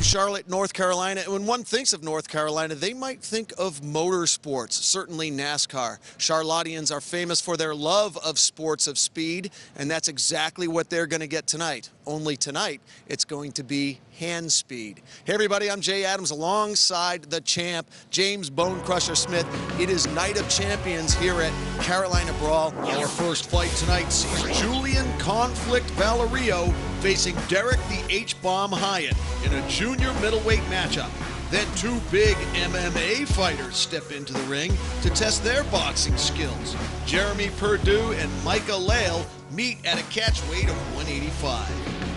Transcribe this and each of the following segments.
Charlotte, North Carolina. And when one thinks of North Carolina, they might think of motorsports, certainly NASCAR. Charlottians are famous for their love of sports of speed, and that's exactly what they're going to get tonight. Only tonight, it's going to be hand speed. Hey everybody, I'm Jay Adams alongside the champ, James Bone Crusher Smith. It is Night of Champions here at Carolina Brawl. Our first fight tonight sees Julian Conflict Valerio facing Derek the H-Bomb Hyatt in a junior middleweight matchup. Then two big MMA fighters step into the ring to test their boxing skills. Jeremy Perdue and Micah Lale meet at a catch weight of 185.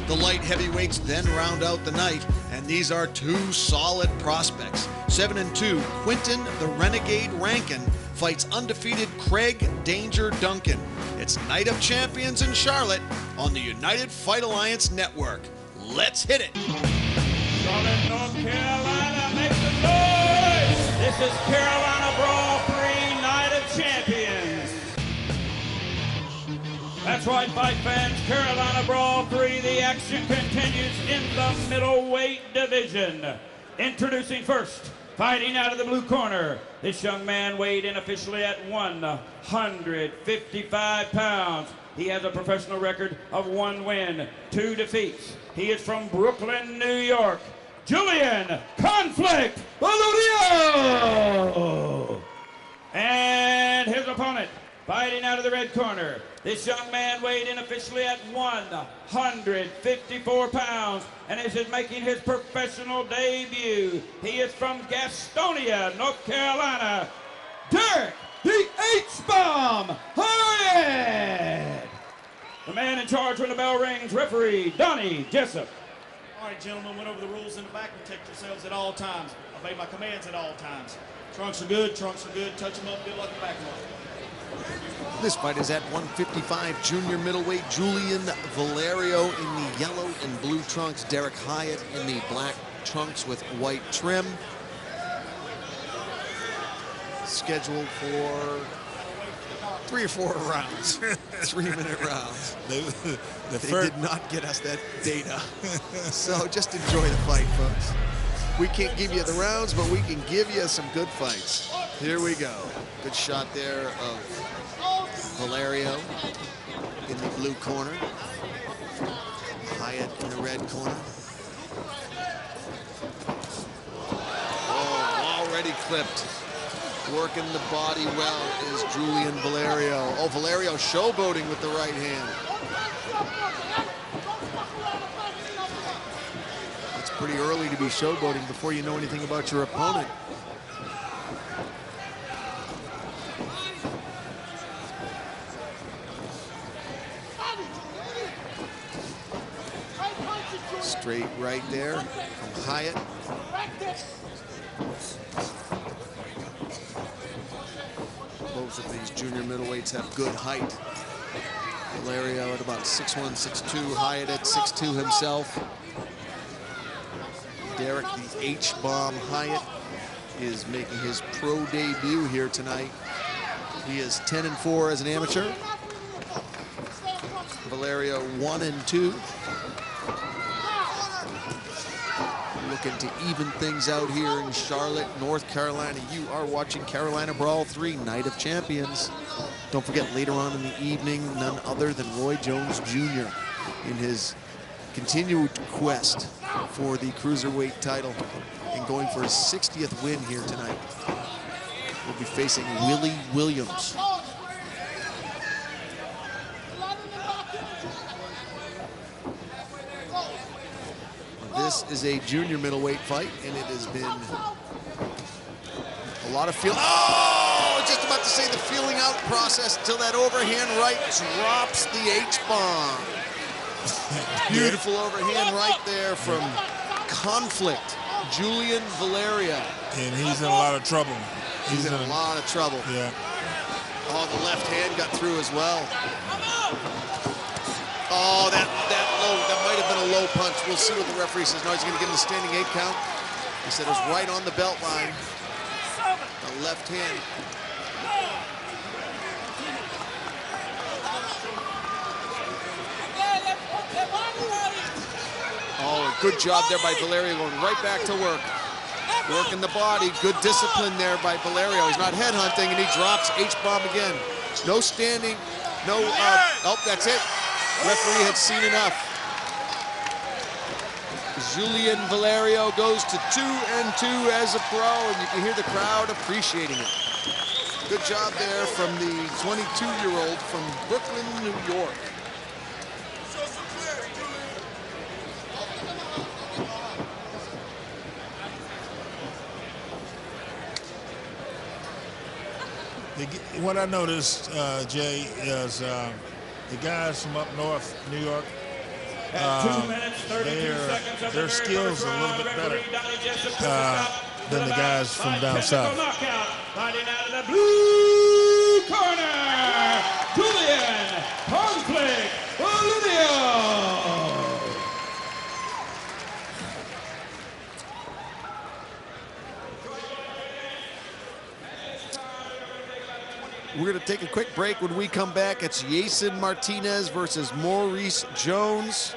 The light heavyweights then round out the night, and these are two solid prospects. 7-2, Quinton the Renegade Rankin fights undefeated Craig Danger Duncan. It's Night of Champions in Charlotte on the United Fight Alliance Network. Let's hit it. Charlotte, North Carolina, make some noise! This is Carolina Brawl III Night of Champions. That's right, fight fans, Carolina Brawl III, the action continues in the middleweight division. Introducing first, fighting out of the blue corner, this young man weighed in officially at 155 pounds. He has a professional record of 1 win, 2 defeats. He is from Brooklyn, New York. Julian Conflict Valerio! And his opponent, fighting out of the red corner. This young man weighed in officially at 154 pounds and is making his professional debut. He is from Gastonia, North Carolina. Derek the H-Bomb Hyatt! The man in charge when the bell rings, referee Donnie Jessup. All right, gentlemen, went over the rules in the back. Protect yourselves at all times. Obey my commands at all times. Trunks are good, touch them up, good luck in the back of them. This fight is at 155, junior middleweight. Julian Valerio in the yellow and blue trunks. Derek Hyatt in the black trunks with white trim. Scheduled for 3 or 4 rounds, 3-minute rounds. They did not get us that data. So just enjoy the fight, folks. We can't give you the rounds, but we can give you some good fights. Here we go. Good shot there of Valerio in the blue corner. Hyatt in the red corner. Oh, already clipped. Working the body well is Julian Valerio. Oh, Valerio showboating with the right hand. It's pretty early to be showboating before you know anything about your opponent. Straight right there from Hyatt. Both of these junior middleweights have good height. Valerio at about 6'1", 6'2", Hyatt at 6'2" himself. Derek the H-Bomb Hyatt is making his pro debut here tonight. He is 10-4 as an amateur. Valerio 1-2. Looking to even things out here in Charlotte, North Carolina. You are watching Carolina Brawl III, Night of Champions. Don't forget, later on in the evening, none other than Roy Jones Jr. in his continued quest for the cruiserweight title and going for his 60th win here tonight. We'll be facing Willie Williams. This is a junior middleweight fight, and it has been a lot of Oh, just about to say the feeling out process until that overhand right drops the H-bomb. Beautiful overhand right there from Conflict, Julian Valerio. And he's in a lot of trouble. He's in a lot of trouble. Yeah. Oh, the left hand got through as well. Oh, that might have been a low punch. We'll see what the referee says. No, he's going to give him the standing 8 count. He said it was right on the belt line. The left hand. Oh, Good job there by Valerio, going right back to work. Working the body, good discipline there by Valerio. He's not headhunting, and he drops H-bomb again. No standing, no, oh, that's it. Referee had seen enough. Julian Valerio goes to 2-2 as a pro, and you can hear the crowd appreciating it. Good job there from the 22-year-old from Brooklyn, New York. What I noticed, Jay, is the guys from up north, New York, their skills are a little bit better than the guys from down south. Fighting out of the blue corner, Julian Conflict Valerio. We're going to take a quick break. When we come back, it's Jason Martinez versus Maurice Jones.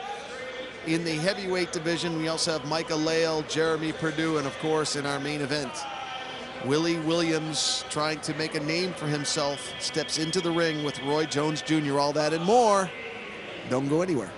In the heavyweight division, we also have Micah Lale, Jeremy Perdue, and of course, in our main event, Willie Williams, trying to make a name for himself, steps into the ring with Roy Jones Jr. All that and more. Don't go anywhere.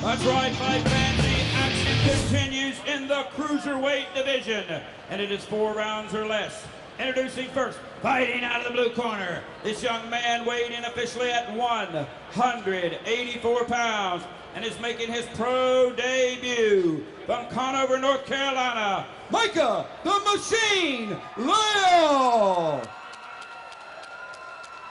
That's right, fight fans, the action continues in the cruiserweight division, and it is 4 rounds or less. Introducing first, fighting out of the blue corner, this young man weighed in officially at 184 pounds and is making his pro debut from Conover, North Carolina, Micah the Machine Lyle.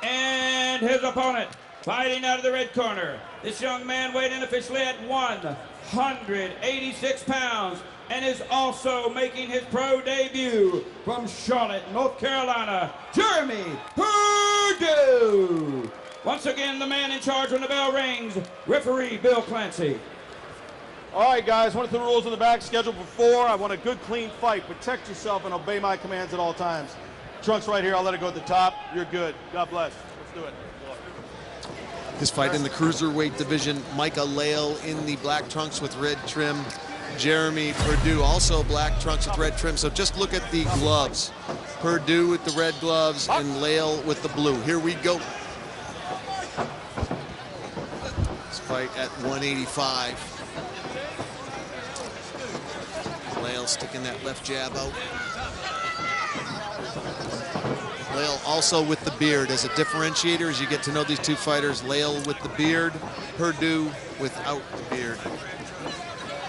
And his opponent, fighting out of the red corner, this young man weighed in officially at 186 pounds and is also making his pro debut from Charlotte, North Carolina, Jeremy Perdue. Once again, the man in charge when the bell rings, referee Bill Clancy. All right, guys, went through the rules in the back, scheduled for 4. I want a good, clean fight. Protect yourself and obey my commands at all times. Trunks right here, I'll let it go at the top. You're good. God bless. Let's do it. This fight in the cruiserweight division, Micah Lale in the black trunks with red trim. Jeremy Perdue also black trunks with red trim. So just look at the gloves. Perdue with the red gloves and Lale with the blue. Here we go. This fight at 185. Lael sticking that left jab out. Lael also with the beard as a differentiator as you get to know these two fighters. Lael with the beard, Perdue without the beard.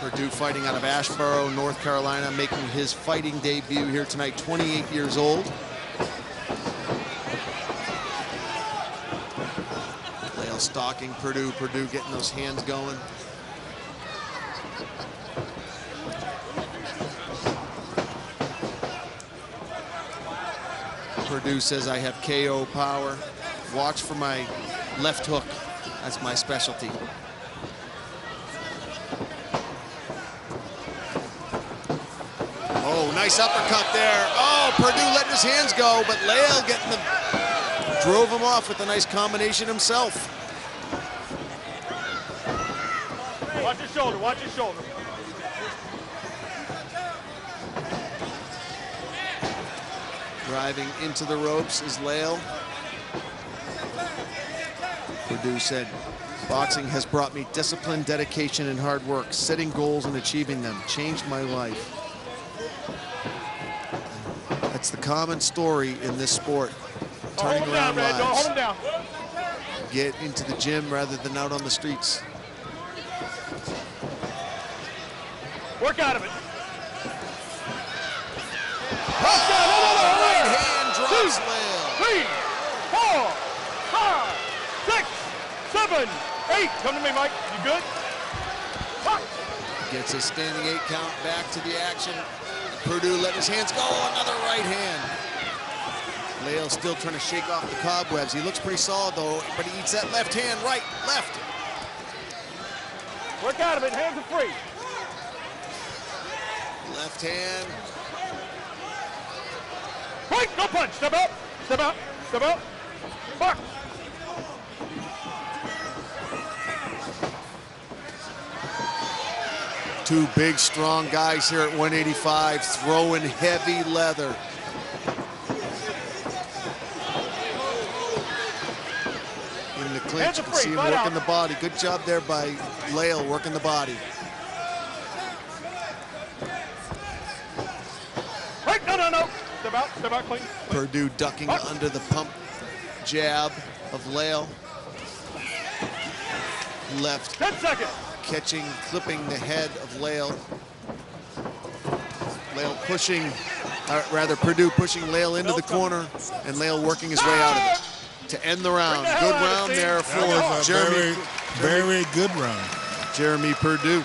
Perdue fighting out of Asheboro, North Carolina, making his fighting debut here tonight, 28 years old. Lael stalking Perdue, Perdue getting those hands going. Perdue says, I have KO power. Watch for my left hook. That's my specialty. Oh, nice uppercut there. Oh, Perdue letting his hands go, but Lael getting the, drove him off with a nice combination himself. Watch his shoulder, watch his shoulder. Driving into the ropes is Lael. Perdue said, boxing has brought me discipline, dedication, and hard work. Setting goals and achieving them changed my life. That's the common story in this sport. Turning around lives. Hold him down. Get into the gym rather than out on the streets. Work out of it. Right hand drops Lael. 3, 4, 5, 6, 7, 8. Come to me, Mike. You good? Gets a standing 8 count, back to the action. Perdue letting his hands go, another right hand. Lael still trying to shake off the cobwebs. He looks pretty solid though, but he eats that left hand, right, left. Work out of it, hands are free. Left hand. Right, no punch, step out, step out, step out. Box. Two big, strong guys here at 185, throwing heavy leather. In the clinch, you can see him working the body. Good job there by Lael, working the body. Right, no. Step out, clean. Perdue ducking under the pump jab of Lael. Left. 10 seconds. Catching, clipping the head of Lael. Lael pushing, rather Perdue pushing Lael into the corner, and Lael working his way out of it to end the round. Good round there for Jeremy. Very good round. Jeremy Perdue.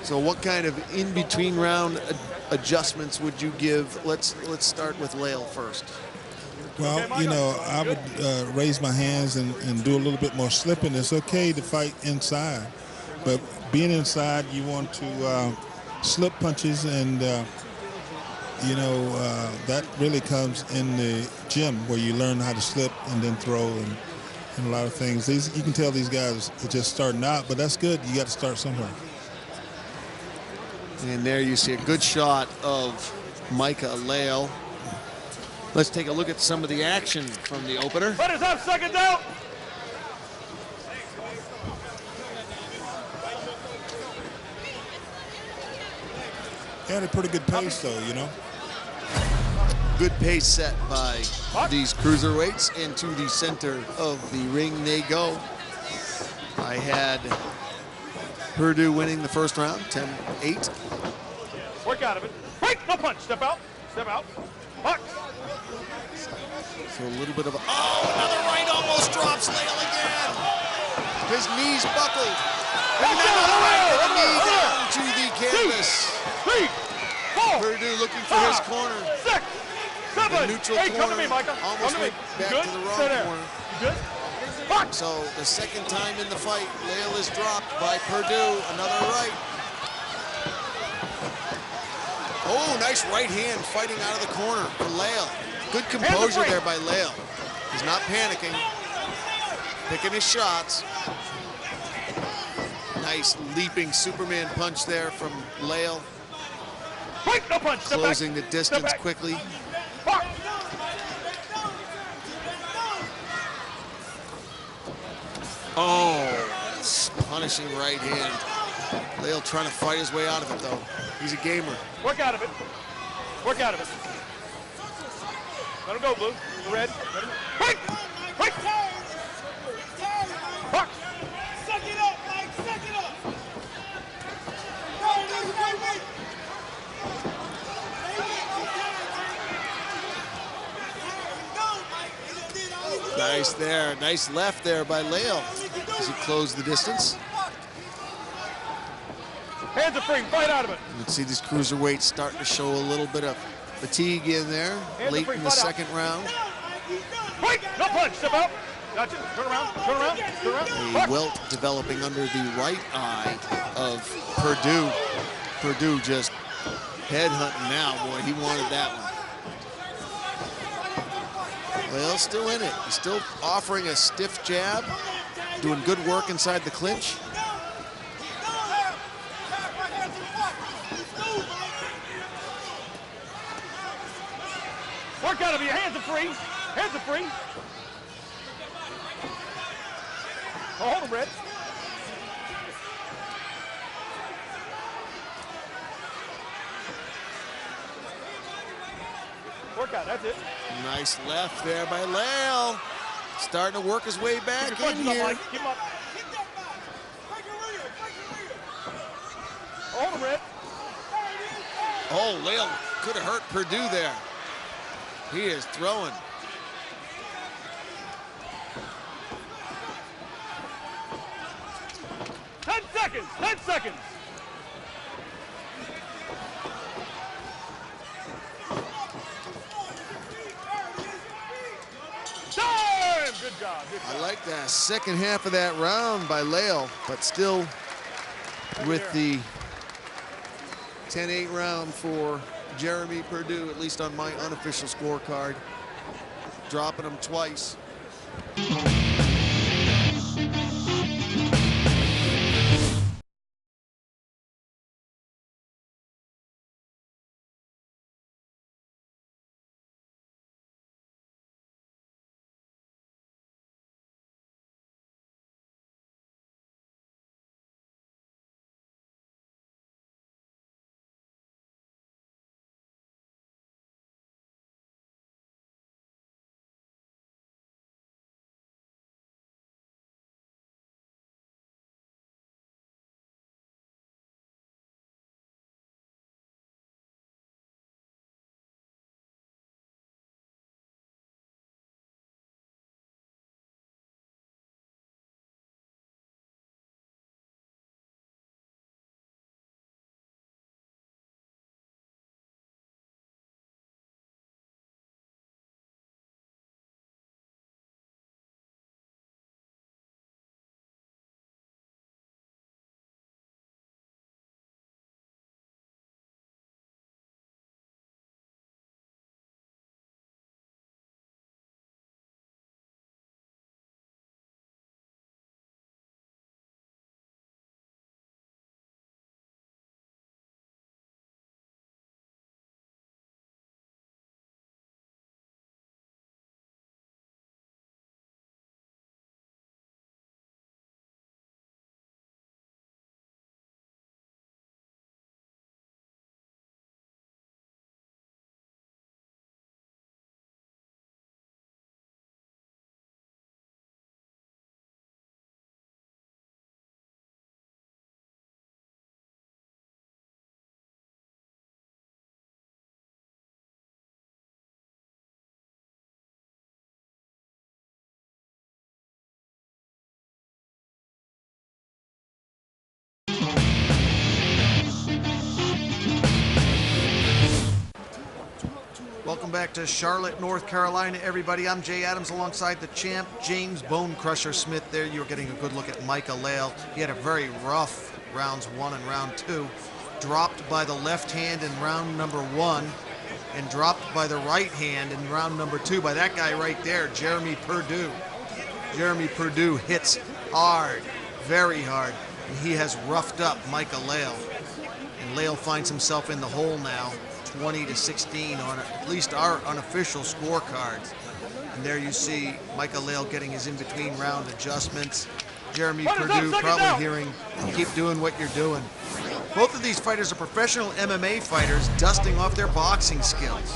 So what kind of in-between round adjustments would you give? Let's start with Lael first. Well, you know, I would raise my hands and do a little bit more slipping. It's okay to fight inside, but being inside, you want to slip punches, and you know that really comes in the gym where you learn how to slip and then throw and a lot of things. You can tell these guys are just starting out, but that's good. You got to start somewhere. And there you see a good shot of Micah Lael. Let's take a look at some of the action from the opener. Fighters have seconds out. He had a pretty good pace, though, you know. Good pace set by these cruiserweights. Into the center of the ring they go. I had Purdue winning the first round, 10-8. Work out of it. Break, no punch. Step out. Step out. Box. So a little bit of another right almost drops Lael again. His knees buckled. And another right with the knee down to the canvas. 3, 4, Purdue looking for his corner. 6, 7, The neutral 8. Come to corner me, Micah. almost Come to me. went back You to good? the wrong Stay there. corner. You good? Box. So the second time in the fight, Lael is dropped by Purdue. Another right. Oh, nice right hand fighting out of the corner for Lael. Good composure there by Lael. He's not panicking. Picking his shots. Nice leaping Superman punch there from Lael. Break, no punch. Step back. Closing the distance quickly. Box. Oh, punishing right hand. Lael trying to fight his way out of it, though. He's a gamer. Work out of it. Work out of it. Let him go, Blue. Red. Let him go. Break! Break! Box! Suck it up, Mike! Suck it up! Nice there. Nice left there by Lael as he closed the distance. Hands are free. Fight out of it. You can see these cruiserweights starting to show a little bit of fatigue in there late in the second round. Break! No punch. Step out. Gotcha. Turn around. Turn around. Turn around. A welt developing under the right eye of Purdue. Purdue just headhunting now, boy. He wanted that one. Lael's still in it. He's still offering a stiff jab, doing good work inside the clinch. Work out of it. Your hands are free. Hands are free. Oh, hold him, Red. Work out. That's it. Nice left there by Lael. Starting to work his way back Keep your in punches up, here. Mike. Keep him up. Oh, hold him, Red. Oh, Lael could have hurt Purdue there. He is throwing. 10 seconds. 10 seconds. Time! Good job. Good job. I like that second half of that round by Lael, but still with the 10-8 round for Jeremy Purdue, at least on my unofficial scorecard, dropping him twice. back to Charlotte, North Carolina, everybody. I'm Jay Adams alongside the champ, James Bone Crusher Smith there. You're getting a good look at Micah Lale. He had a very rough rounds 1 and round 2. Dropped by the left hand in round number 1 and dropped by the right hand in round number 2 by that guy right there, Jeremy Perdue. Jeremy Perdue hits hard, very hard, and he has roughed up Micah Lale. And Lale finds himself in the hole now, 20-16 on at least our unofficial scorecards. And there you see Micah Lale getting his in-between round adjustments. Jeremy Perdue probably hearing, keep doing what you're doing. Both of these fighters are professional MMA fighters dusting off their boxing skills.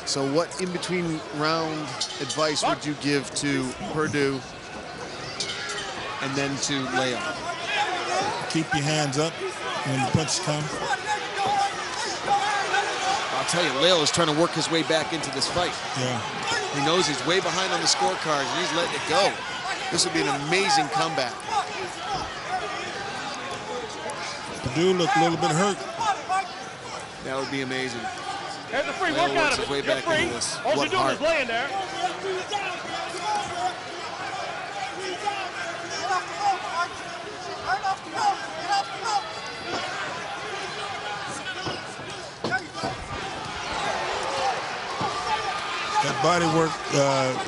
So what in-between round advice would you give to Perdue and then to Lale? Keep your hands up when the punches come. I'll tell you, Lale is trying to work his way back into this fight. Yeah. He knows he's way behind on the scorecard, and he's letting it go. This would be an amazing comeback. Perdue looked a little bit hurt. That would be amazing. Here's the free Lale work out works of his it. way You're back free. into this. All What you're doing heart. is laying there. That body work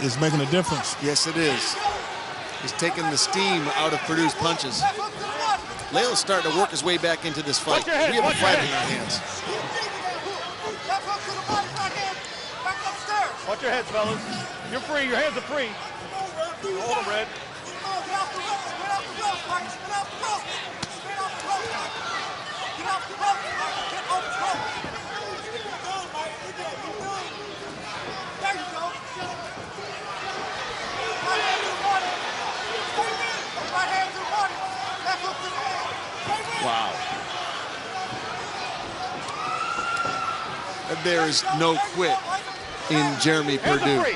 is making a difference. Yes, it is. He's taking the steam out of Perdue's punches. Lale is starting to work his way back into this fight. Watch your head, We have a watch your fight head. in our hands. Watch your heads, fellas. You're free. Your hands are free. Hold them, Red. Wow. There is no quit in Jeremy Hands Perdue. are free.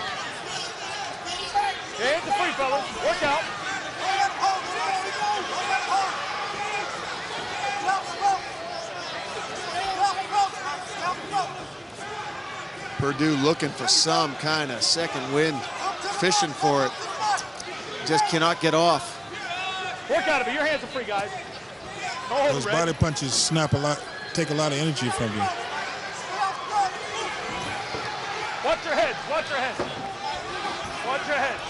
Hands are free, fellas. Work out. Perdue looking for some kind of second wind, fishing for it. Just cannot get off. Work out of it. Your hands are free, guys. No hold, Those Red. body punches snap a lot, take a lot of energy from you. Watch your heads. Watch your heads. Watch your heads.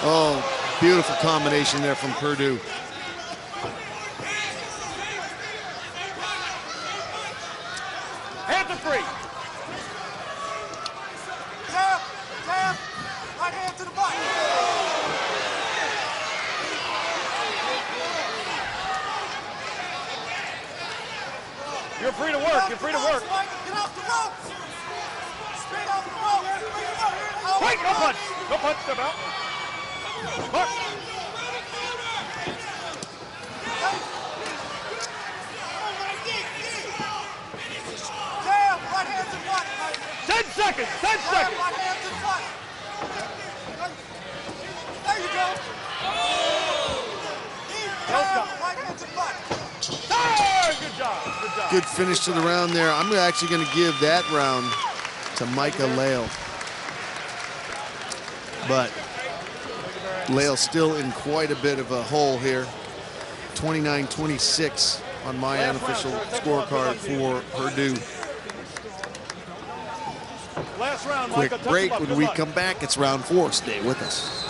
Oh, beautiful combination there from Perdue. Hands are free. Right hand to the butt. You're free to work. You're free to work. Get off the ropes. Straight off the ropes. Wait, no punch. No punch. Step out. Punch. Jam, right hand to the butt. 10 seconds. 10 seconds. Right hand to the butt. There you go. Right hand to the butt. Oh, good job. Good job. Good finish to the round there. I'm actually going to give that round to Micah Lale. But Lale still in quite a bit of a hole here. 29-26 on my unofficial scorecard for Perdue. Last round, Quick Micah. Touch break. him up. When Good we luck. come back, it's round 4. Stay with us.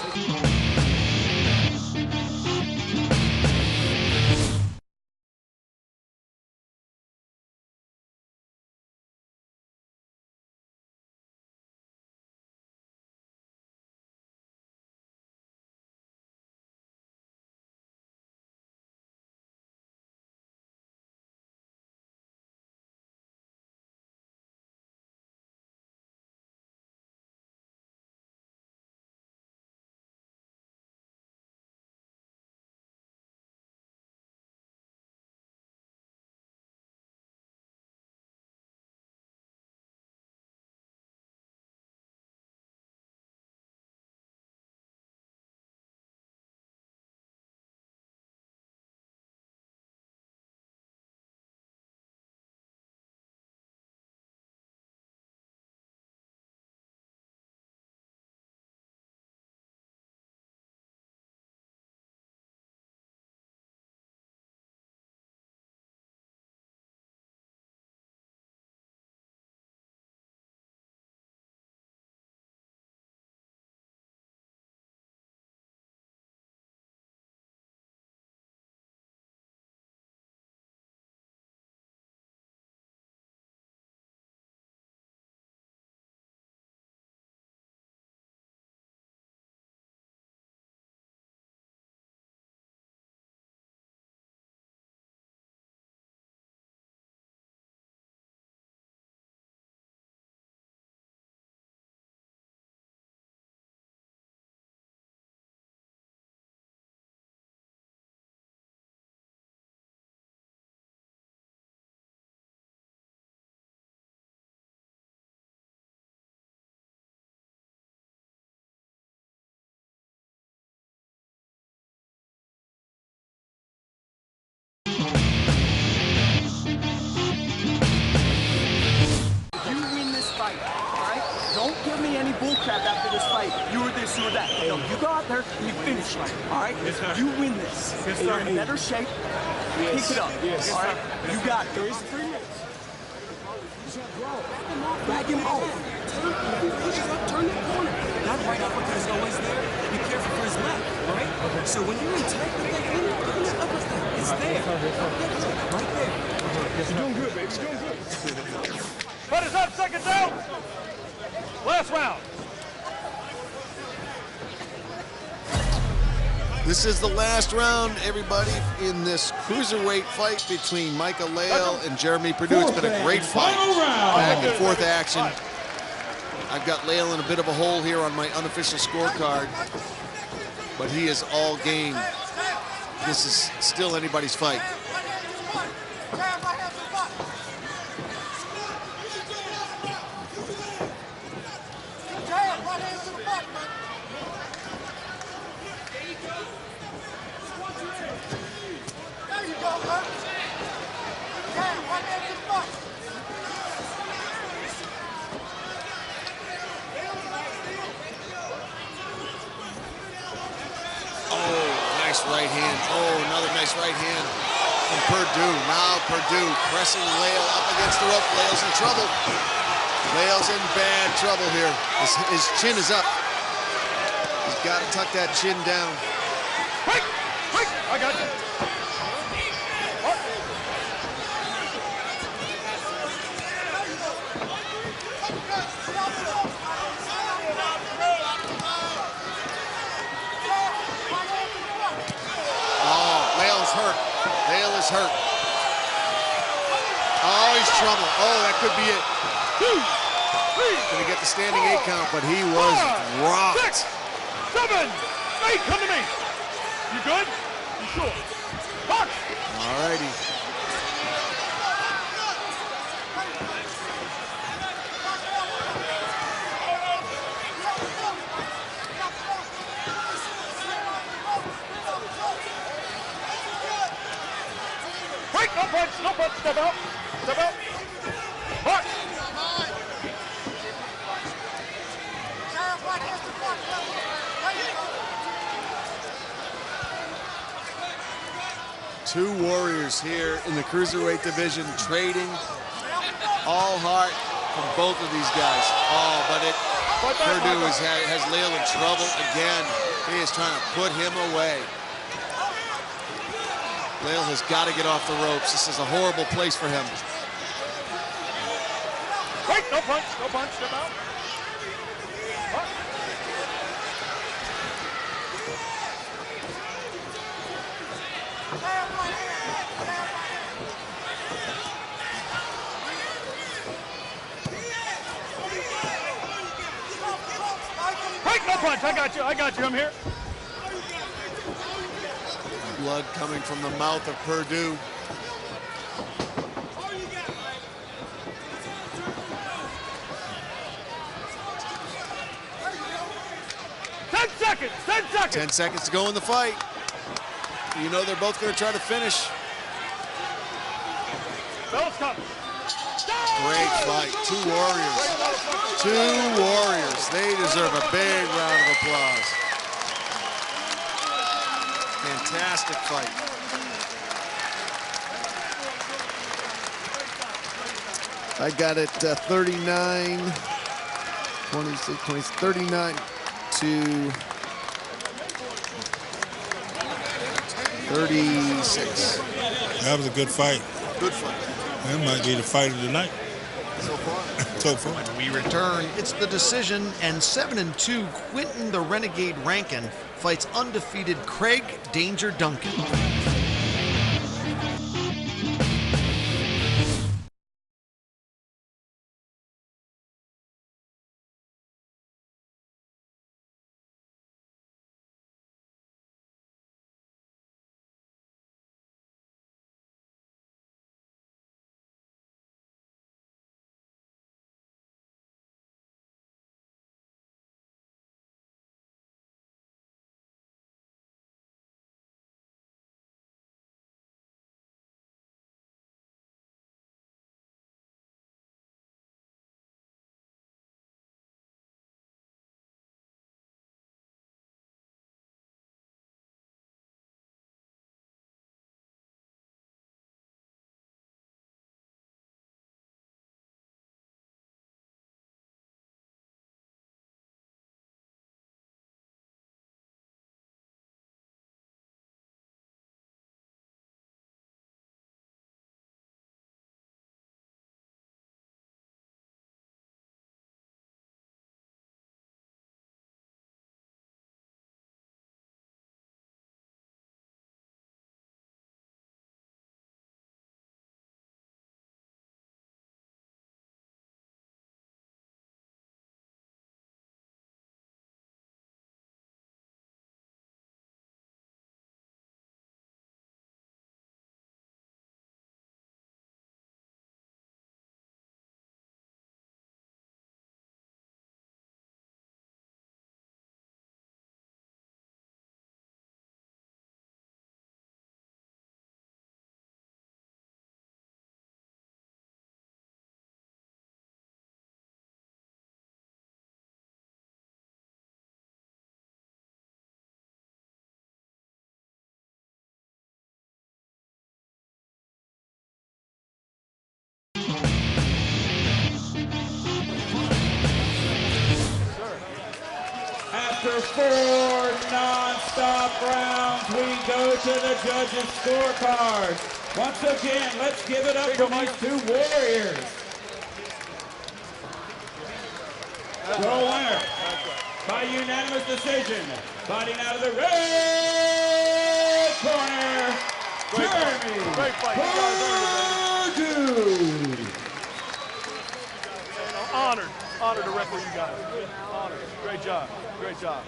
bull crap after this fight. You were this, you were that. No, you go out there and you finish him. All right? You win this. And you're in better shape. Pick it up. All right? You got it. There is 3 minutes. Back him off. Turn that corner. Not right uppercut is always there. Be careful for his left, all right? Okay. So when you're in tight with that corner, look at that uppercut. It's there. Right there. You're doing good, baby. You're doing good. Fighters up, second down. Last round. This is the last round, everybody, in this cruiserweight fight between Micah Leal and Jeremy Perdue. It's been a great fight. Back and forth action. I've got Leal in a bit of a hole here on my unofficial scorecard, but he is all game. This is still anybody's fight. Right hand. Oh, another nice right hand from Perdue. Now Perdue pressing Leal up against the rope. Leal's in trouble. Leal's in bad trouble here. His chin is up. He's got to tuck that chin down. Wait! I got you. Hurt. Leal is hurt. Oh, he's trouble. Oh, that could be it. 2, 3. Gonna get the standing 8 count, but he was rocked. 6, 7, 8. Come to me. You good? You sure? Punch. All righty. No punch, step out. Step out. Punch. Two warriors here in the cruiserweight division trading all heart from both of these guys. Oh, but Perdue has Leal in trouble again. He is trying to put him away. Leal has got to get off the ropes. This is a horrible place for him. Wait, no punch, step out. Wait, no punch, I got you, I'm here. Blood coming from the mouth of Perdue. Ten seconds. 10 seconds to go in the fight. You know they're both going to try to finish. Bell's coming. Great fight. Two warriors. They deserve a big round of applause. Fantastic fight. I got it 39, 26, 20, 39 to 36. That was a good fight. Good fight. That might be the fight of the night. So far. So far. When we return, it's the decision, and 7-2 Quentin the Renegade Rankin fights undefeated Craig Danger Duncan. After 4 non-stop rounds, we go to the judges' scorecards. Once again, let's give it up for these two warriors. The winner, by unanimous decision, fighting out of the red corner, Jeremy Great fight. You guys earned it, Perdue. Honored to wrestle you guys. Honored. Great job. Great job.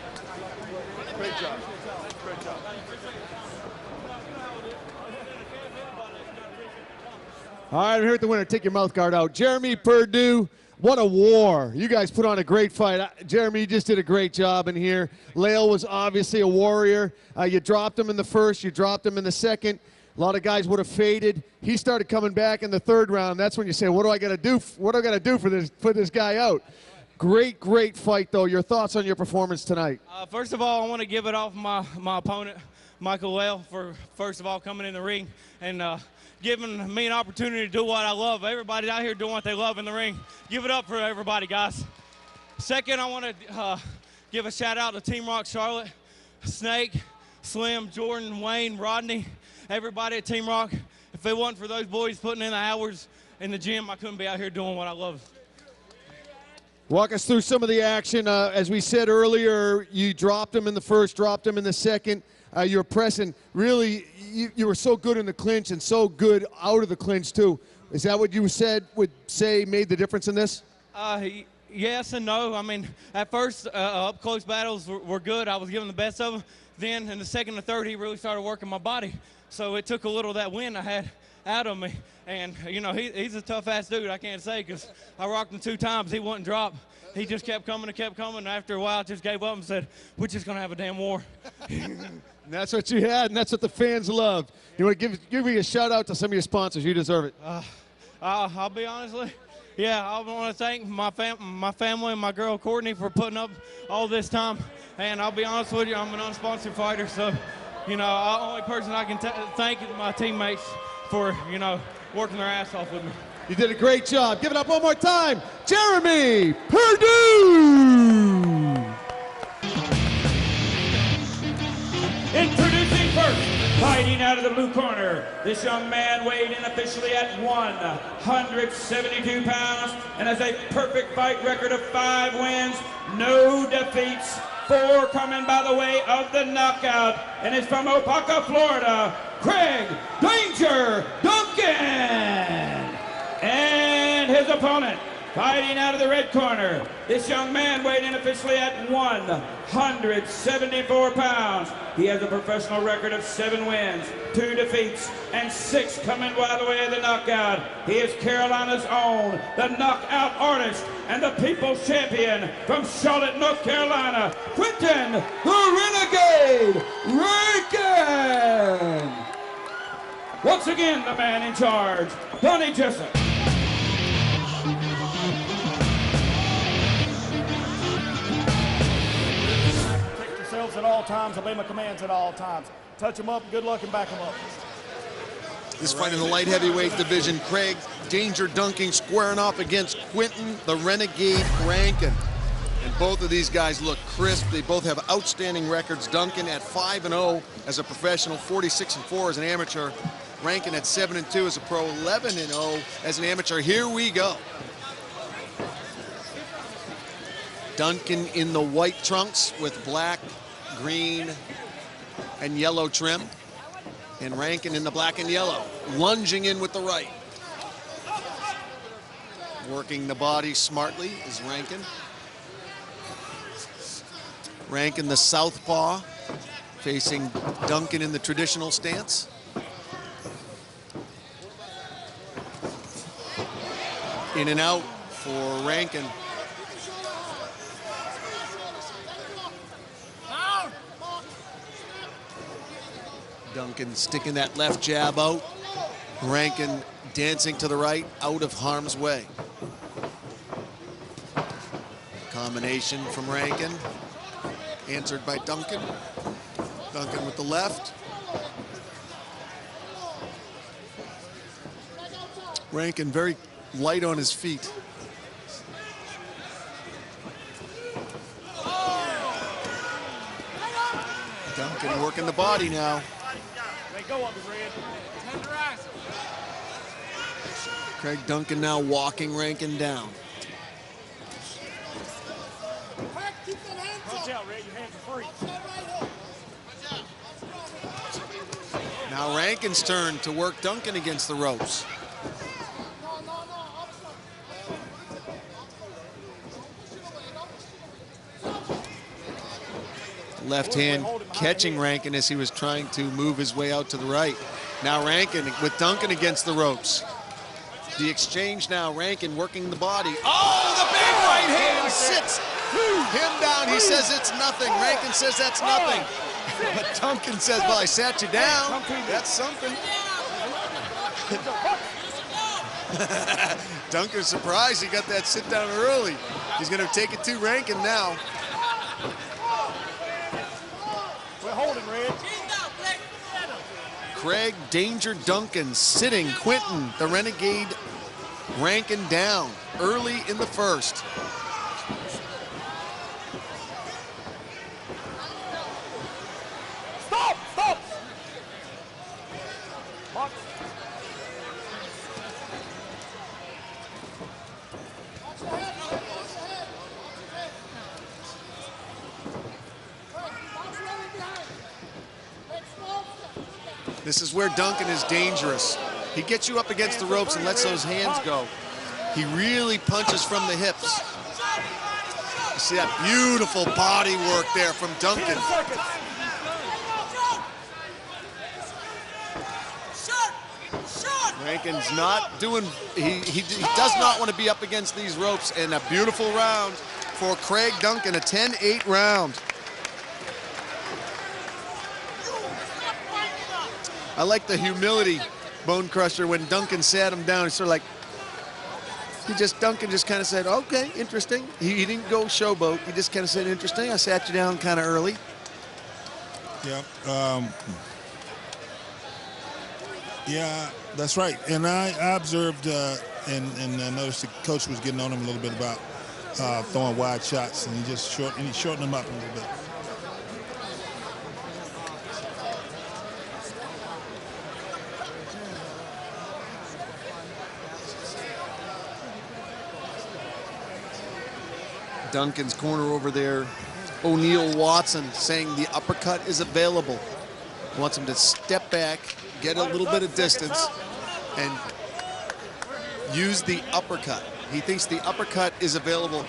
Great job. Great job. All right, I'm here with the winner. Take your mouth guard out. Jeremy Perdue, what a war. You guys put on a great fight. Jeremy, you just did a great job in here. Lael was obviously a warrior. You dropped him in the first. You dropped him in the second. A lot of guys would have faded. He started coming back in the third round. That's when you say, what do I got to do? What do I got to do for this? Put this guy out. Great, great fight, though. Your thoughts on your performance tonight? First of all, I want to give it off my opponent, Michael Lael, for first of all coming in the ring and giving me an opportunity to do what I love. Everybody out here doing what they love in the ring. Give it up for everybody, guys. Second, I want to give a shout out to Team Rock Charlotte, Snake, Slim, Jordan, Wayne, Rodney, everybody at Team Rock. If it wasn't for those boys putting in the hours in the gym, I couldn't be out here doing what I love. Walk us through some of the action. As we said earlier, you dropped him in the first, dropped him in the second. You were pressing. Really, you were so good in the clinch and so good out of the clinch, too. Is that what you would say made the difference in this? Yes and no. I mean, at first, up-close battles were good. I was giving the best of them. Then in the second and third, he really started working my body. So it took a little of that wind I had out of me. And, you know, he's a tough-ass dude, I can't say, because I rocked him 2 times. He wouldn't drop. He just kept coming and kept coming. And after a while, I just gave up and said, we're just going to have a damn war. And that's what you had, and that's what the fans loved. You want to give me a shout-out to some of your sponsors. You deserve it. I'll be honest with you. Yeah, I want to thank my family and my girl Courtney for putting up all this time. And I'll be honest with you, I'm an unsponsored fighter, so, you know, the only person I can thank is my teammates for, you know, working their ass off with me. You did a great job. Give it up one more time. Jeremy Perdue! Introducing first, fighting out of the blue corner, this young man weighed in officially at 172 pounds and has a perfect fight record of 5 wins, no defeats, 4 coming by the way of the knockout, and is from Opaka, Florida, Craig Danger Duncan. And his opponent, fighting out of the red corner, this young man weighed in officially at 174 pounds. He has a professional record of 7 wins, 2 defeats, and 6 coming by the way of the knockout. He is Carolina's own, the knockout artist, and the people's champion from Charlotte, North Carolina, Quentin the Renegade Rankin. Once again, the man in charge, Donnie Jessup. At all times, obey my commands at all times. Touch them up, good luck, and back them up. This fight in the light heavyweight division, Craig Danger Duncan squaring off against Quentin the Renegade Rankin. And both of these guys look crisp. They both have outstanding records. Duncan at 5-0 as a professional, 46-4 as an amateur. Rankin at 7-2 as a pro, 11-0 as an amateur. Here we go. Duncan in the white trunks with black, green, and yellow trim. And Rankin in the black and yellow, lunging in with the right. Working the body smartly is Rankin. Rankin the southpaw, facing Duncan in the traditional stance. In and out for Rankin. Duncan sticking that left jab out. Rankin dancing to the right, out of harm's way. Combination from Rankin, answered by Duncan. Duncan with the left. Rankin very light on his feet. Rankin working the body now. Craig Duncan now walking Rankin down. Watch out, Red. Your hands are free. Now Rankin's turn to work Duncan against the ropes. Left hand catching Rankin as he was trying to move his way out to the right. Now Rankin with Duncan against the ropes. The exchange now, Rankin working the body. Oh, the big right hand sits him down. He says it's nothing. Rankin says that's nothing. But Duncan says, well, I sat you down. That's something. Duncan's surprised he got that sit down early. He's going to take it to Rankin now. We're holding, Red. Craig Danger Duncan sitting Quentin, the Renegade, Rankin down early in the first. Stop! Stop! Mark. This is where Duncan is dangerous. He gets you up against the ropes and lets those hands go. He really punches from the hips. You see that beautiful body work there from Duncan. Rankin's not doing, he does not want to be up against these ropes, and a beautiful round for Craig Duncan, a 10-8 round. I like the humility, Bone Crusher, when Duncan sat him down. He's sort of like, Duncan just kind of said, okay, interesting. He didn't go showboat. He just kind of said, interesting. I sat you down kind of early. Yeah. Yeah, that's right. And I observed and I noticed the coach was getting on him a little bit about throwing wide shots, and he shortened them up a little bit. Duncan's corner over there, O'Neal Watson saying the uppercut is available. Wants him to step back, get a little bit of distance, and use the uppercut. He thinks the uppercut is available.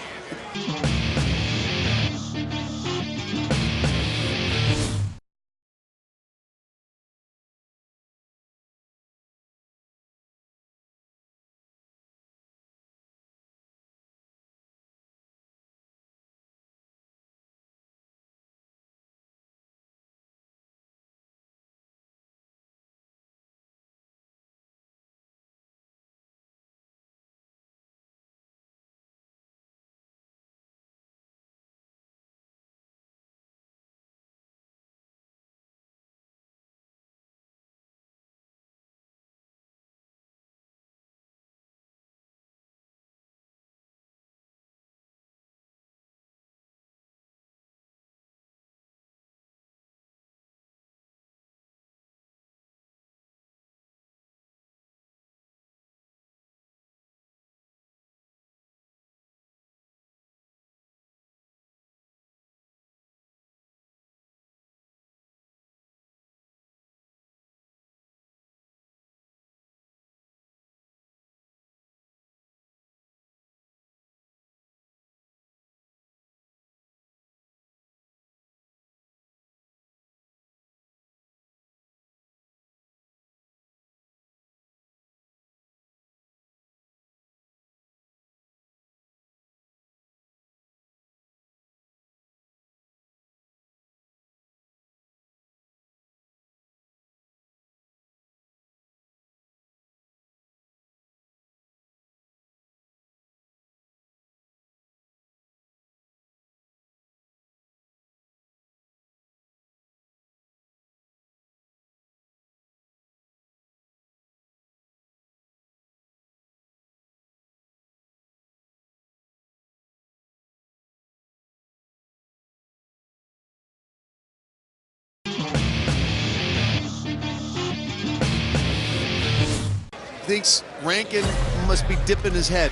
thinks Rankin must be dipping his head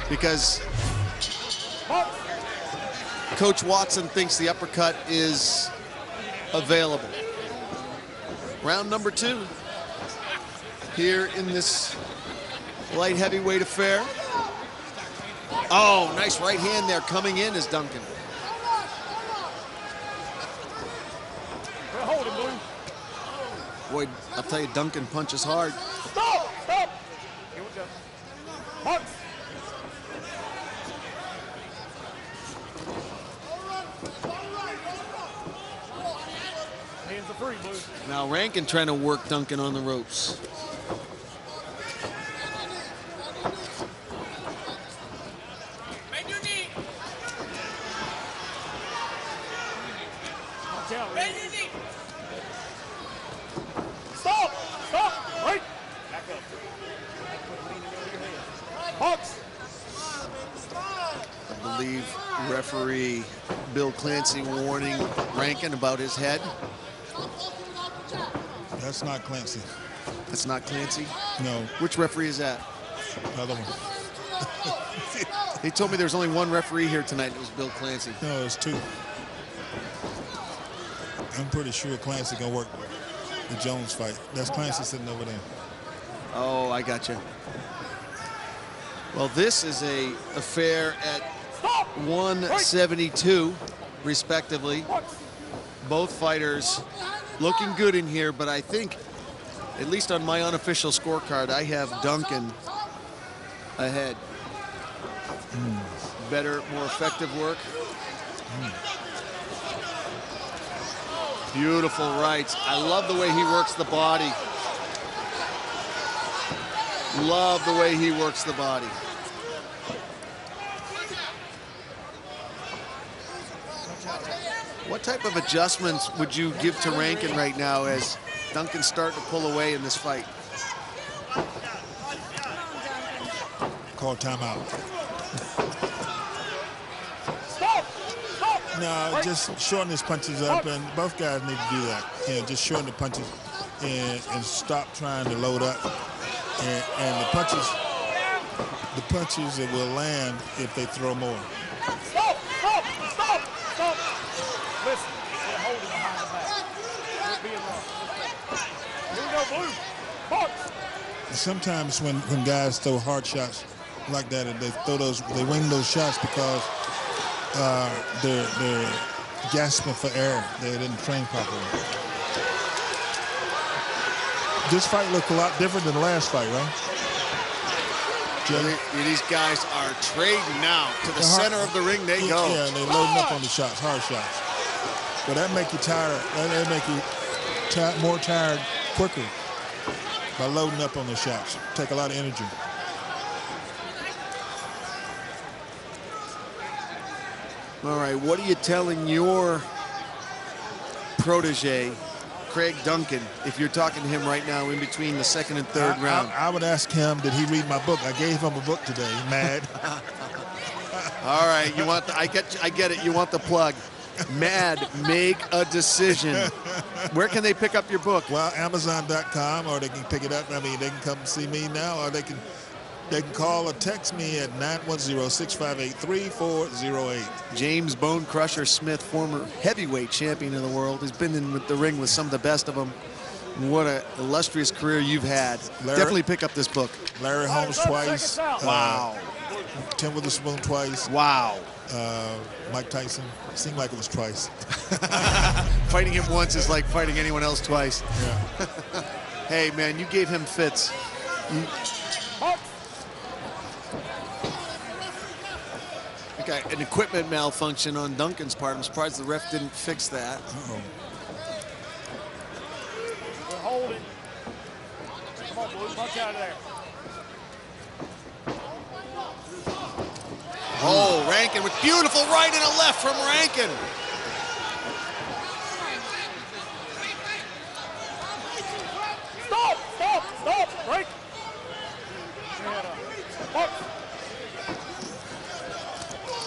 because Coach Watson thinks the uppercut is available. Round number 2 here in this light heavyweight affair. Oh, nice right hand there coming in is Duncan. Hold him, Blue. Boy, I'll tell you, Duncan punches hard. Stop! Stop! Here we go. Mark. Hands are free, Blue. Now Rankin trying to work Duncan on the ropes. Bend your knee. Watch out, Bend your knee. Stop! Stop! Right! Back up. Hawks! I believe referee Bill Clancy warning Rankin about his head. That's not Clancy. That's not Clancy? No, Which referee is that? other one. He told me there's only one referee here tonight. It was Bill Clancy. No, it's 2. I'm pretty sure Clancy gonna work the Jones fight. That's Clancy sitting over there. Oh, I got you. Well, this is a affair at 172, respectively. Both fighters looking good in here, but I think, at least on my unofficial scorecard, I have Duncan ahead. Better, more effective work. Beautiful rights. I love the way he works the body. Love the way he works the body. What type of adjustments would you give to Rankin right now as Duncan's starting to pull away in this fight? Call timeout. Stop! Stop! No, just shorten his punches up, and both guys need to do that. You know, just shorten the punches and stop trying to load up. And the punches that will land if they throw more. Stop! Stop! Stop! Stop! Listen, they're holding behind the back. You're being wrong. Here we go, Blue. Box! Sometimes when guys throw hard shots like that, and they wing those shots because they're gasping for air. They didn't train properly. This fight looked a lot different than the last fight, right? These guys are trading now. To the center of the ring they go. Yeah, and they're loading up on the shots, hard shots. But that make you tired. That make you more tired quicker by loading up on the shots. Take a lot of energy. All right, what are you telling your protege, Craig Duncan, if you're talking to him right now in between the second and third round? I would ask him, did he read my book? I gave him a book today, Mad. All right, you want I get it. You want the plug. Mad, make a decision. Where can they pick up your book? Well, Amazon.com, or they can pick it up. I mean, they can come see me now, or they can call or text me at 910-658-3408. James Bone Crusher Smith, former heavyweight champion of the world, has been in the ring with some of the best of them. What an illustrious career you've had. Definitely pick up this book. Larry Holmes twice. Wow. Tim Witherspoon twice. Wow. Mike Tyson. Seemed like it was twice. Fighting him once is like fighting anyone else twice. Yeah. Hey, man, you gave him fits. You got an equipment malfunction on Duncan's part. I'm surprised the ref didn't fix that. Uh-oh. We're holding. Come on, Blue. Punch out of there. Oh, Rankin with beautiful right and a left from Rankin. Stop! Stop! Stop! Break!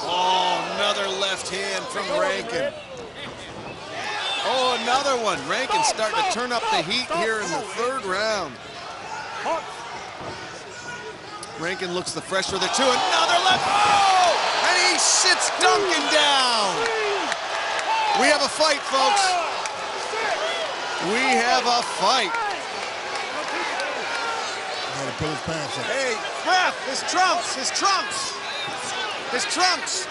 Oh, another left hand from Rankin. Oh, another one. Rankin starting to turn up the heat here in the third round. Rankin looks the fresher of the two. Another left. Oh! And he sits Duncan down. We have a fight, folks. We have a fight. Got to pull his pants up. Hey, ref, his trunks, his trunks, his trunks.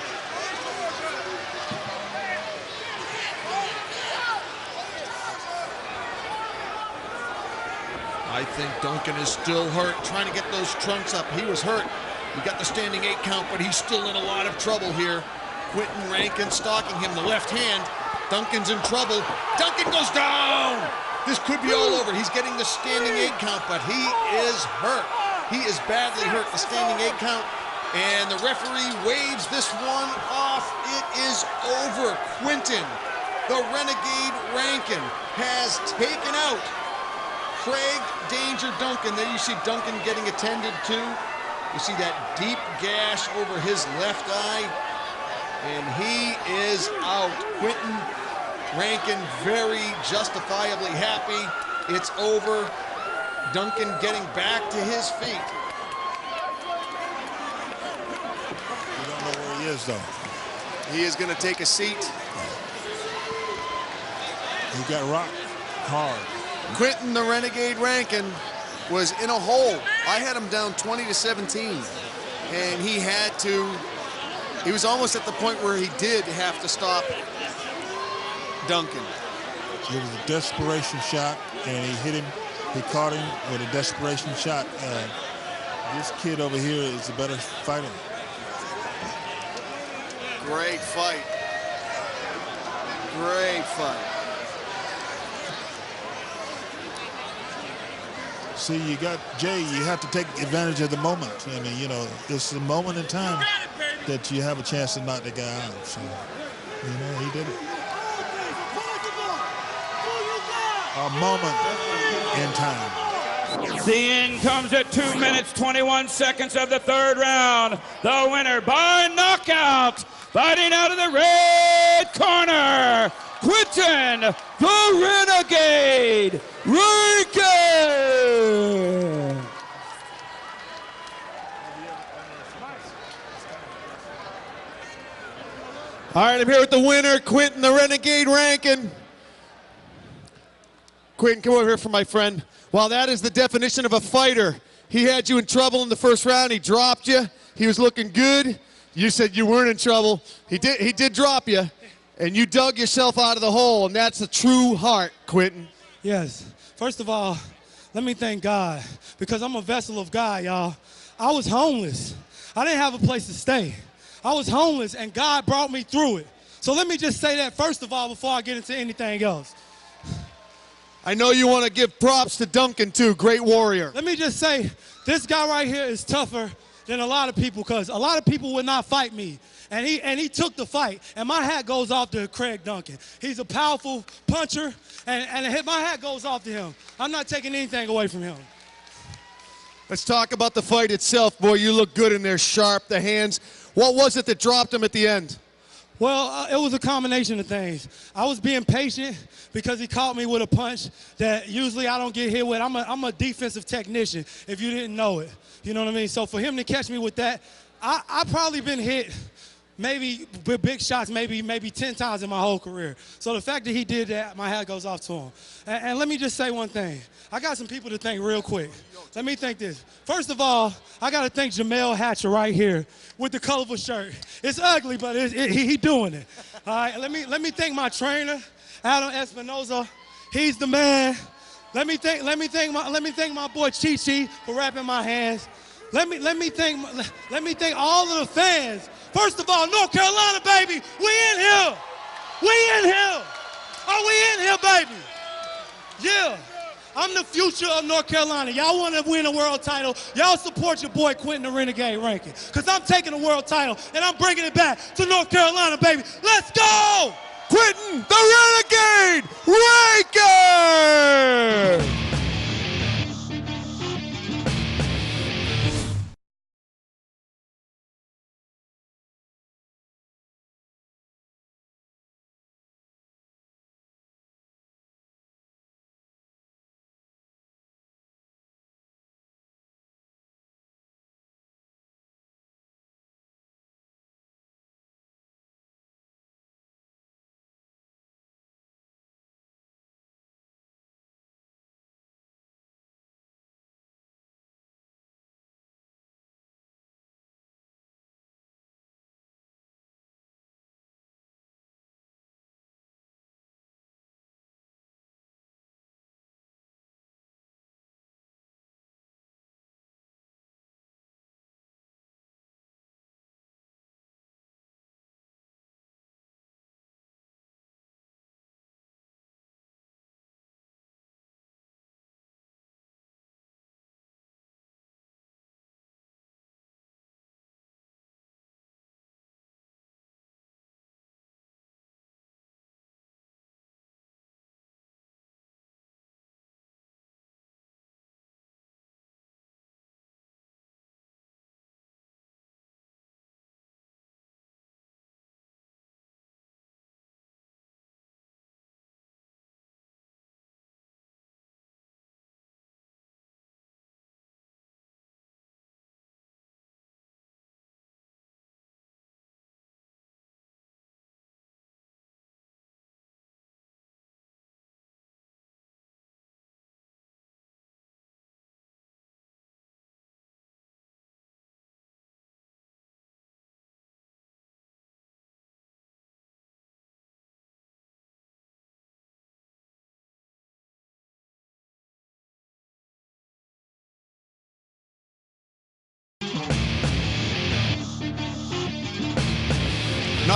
I think Duncan is still hurt, trying to get those trunks up. He was hurt. He got the standing 8 count, but he's still in a lot of trouble here. Quentin Rankin stalking him, the left hand. Duncan's in trouble. Duncan goes down. This could be all over. He's getting the standing 8 count, but he is hurt. He is badly hurt, the standing 8 count. And the referee waves this one off. It is over. Quentin, the Renegade Rankin, has taken out Craig Danger Duncan. There you see Duncan getting attended to. You see that deep gash over his left eye. And he is out. Quentin Rankin very justifiably happy. It's over. Duncan getting back to his feet. We don't know where he is, though. He is going to take a seat. He got rocked hard. Quentin the Renegade Rankin was in a hole. I had him down 20-17, and he was almost at the point where he did have to stop Duncan. It was a desperation shot, and he hit him. He caught him with a desperation shot. This kid over here is a better fighter. Great fight. Great fight. See, you got Jay, you have to take advantage of the moment. I mean, you know, it's a moment in time that you have a chance to knock the guy out. So, you know, he did it. A moment in time. The end comes at 2 minutes, 21 seconds of the 3rd round. The winner by knockout, fighting out of the red corner, Quentin the Renegade Rankin. All right, I'm here with the winner, Quentin the Renegade Rankin. Quentin, come over here for my friend. Well, that is the definition of a fighter. He had you in trouble in the 1st round. He dropped you. He was looking good. You said you weren't in trouble. He did drop you, and you dug yourself out of the hole, and that's a true heart, Quentin. Yes. First of all, let me thank God, because I'm a vessel of God, y'all. I was homeless. I didn't have a place to stay. I was homeless, and God brought me through it. So let me just say that first of all before I get into anything else. I know you want to give props to Duncan, too. Great warrior. Let me just say, this guy right here is tougher than a lot of people, because a lot of people would not fight me. And he took the fight. And my hat goes off to Craig Duncan. He's a powerful puncher, and my hat goes off to him. I'm not taking anything away from him. Let's talk about the fight itself. Boy, you look good in there, sharp, the hands. What was it that dropped him at the end? Well, it was a combination of things. I was being patient because he caught me with a punch that usually I don't get hit with. I'm a defensive technician, if you didn't know it. You know what I mean? So for him to catch me with that, I've probably been hit maybe with big shots maybe 10 times in my whole career. So the fact that he did that, my hat goes off to him. And let me just say one thing. I got some people to thank real quick. Let me thank this. First of all, I got to thank Jamel Hatcher right here with the colorful shirt. It's ugly, but he doing it. All right, let me thank my trainer, Adam Espinoza. He's the man. Let me thank my boy Chi Chi for wrapping my hands. Let me thank all of the fans. First of all, North Carolina, baby, we in here. We in here. Are we in here, baby? Yeah. I'm the future of North Carolina. Y'all want to win a world title. Y'all support your boy Quentin the Renegade Rankin. Because I'm taking a world title, and I'm bringing it back to North Carolina, baby. Let's go! Quentin the Renegade Rankin!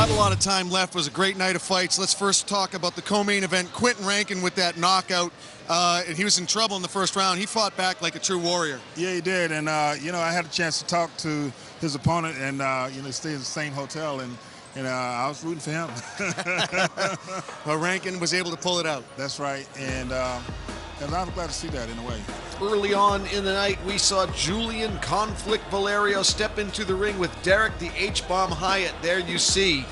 Not a lot of time left. It was a great night of fights. Let's first talk about the co-main event. Quentin Rankin with that knockout, and he was in trouble in the first round. He fought back like a true warrior. Yeah, he did. And, you know, I had a chance to talk to his opponent and, you know, stay in the same hotel, and I was rooting for him. Well, Rankin was able to pull it out. That's right. And I'm glad to see that in a way. Early on in the night, we saw Julian Conflict Valerio step into the ring with Derek the H-Bomb Hyatt. There you see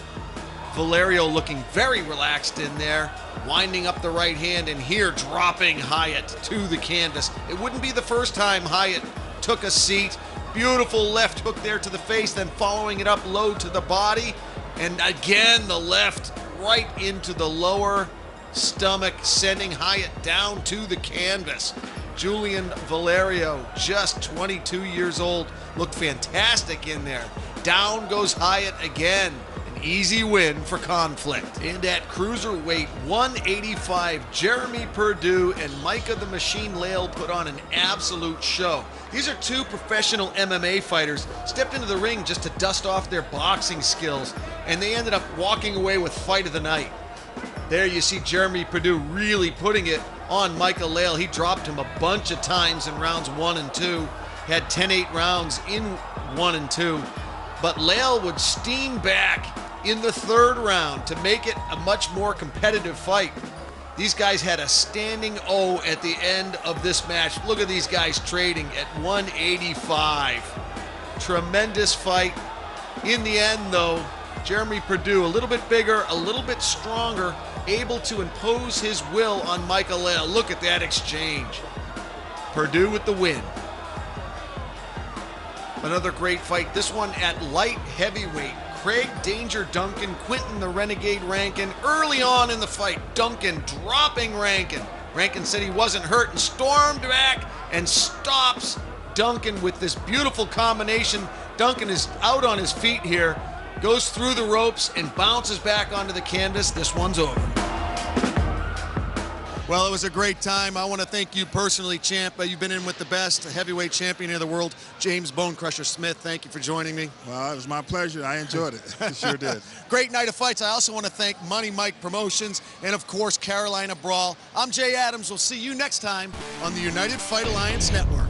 Valerio looking very relaxed in there, winding up the right hand, and here dropping Hyatt to the canvas. It wouldn't be the first time Hyatt took a seat. Beautiful left hook there to the face, then following it up low to the body. And again, the left right into the lower stomach, sending Hyatt down to the canvas. Julian Valerio, just 22 years old, looked fantastic in there. Down goes Hyatt again. An easy win for Conflict. And at cruiserweight 185, Jeremy Perdue and Micah the Machine Lale put on an absolute show. These are two professional MMA fighters, stepped into the ring just to dust off their boxing skills, and they ended up walking away with fight of the night. There you see Jeremy Perdue really putting it on Micah Lale. He dropped him a bunch of times in rounds 1 and 2. Had 10-8 rounds in 1 and 2. But Lale would steam back in the third round to make it a much more competitive fight. These guys had a standing O at the end of this match. Look at these guys trading at 185. Tremendous fight. In the end, though, Jeremy Perdue, a little bit bigger, a little bit stronger, able to impose his will on Micah Lale. Look at that exchange. Perdue with the win. Another great fight, this one at light heavyweight. Craig Danger Duncan, Quentin the Renegade Rankin. Early on in the fight, Duncan dropping Rankin. Rankin said he wasn't hurt and stormed back and stops Duncan with this beautiful combination. Duncan is out on his feet here, goes through the ropes and bounces back onto the canvas. This one's over. Well, it was a great time. I want to thank you personally, champ. You've been in with the best heavyweight champion of the world, James Bone Crusher Smith. Thank you for joining me. Well, it was my pleasure. I enjoyed it. I sure did. Great night of fights. I also want to thank Money Mike Promotions and, of course, Carolina Brawl. I'm Jay Adams. We'll see you next time on the United Fight Alliance Network.